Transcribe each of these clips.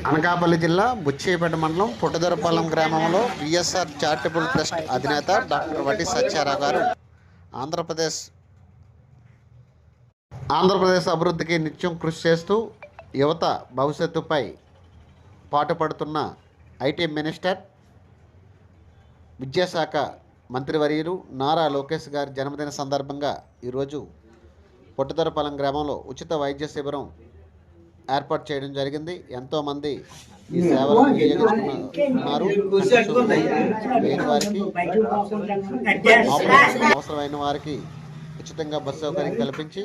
అనకాపల్లి జిల్లా బుచ్చేపేట మండలం పుట్టదొరపాలెం గ్రామంలో విఎస్ఆర్ చారిటబుల్ ట్రస్ట్ అధినేత డాక్టర్ వడ్డి సత్యారావు గారు ఆంధ్రప్రదేశ్ అభివృద్ధికి నిత్యం కృషి చేస్తూ యువత భవిష్యత్తుపై పాటుపడుతున్న ఐటీ మినిస్టర్, విద్యాశాఖ మంత్రివర్యులు నారా లోకేష్ గారి జన్మదిన సందర్భంగా ఈరోజు పుట్టదొరపాలెం గ్రామంలో ఉచిత వైద్య శిబిరం ఏర్పాటు చేయడం జరిగింది. ఎంతోమంది ఈ సేవలు వినియోగిస్తున్నారు. లేని వారికి, అవసరమైన వారికి ఉచితంగా బస్సు సౌకర్యం కల్పించి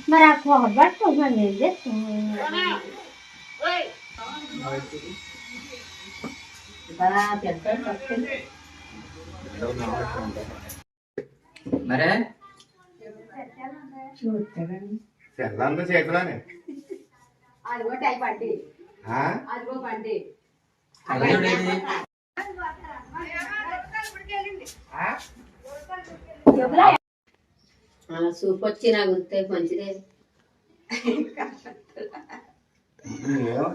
మరి ఆ కొబ్బరి మరే తెల్లంతా చేతులానే అదిగో టై పట్టి అదిగో పట్టి సూప్ వచ్చి నాకు వస్తే మంచిదే.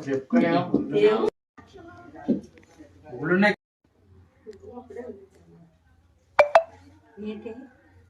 చెప్పుకునే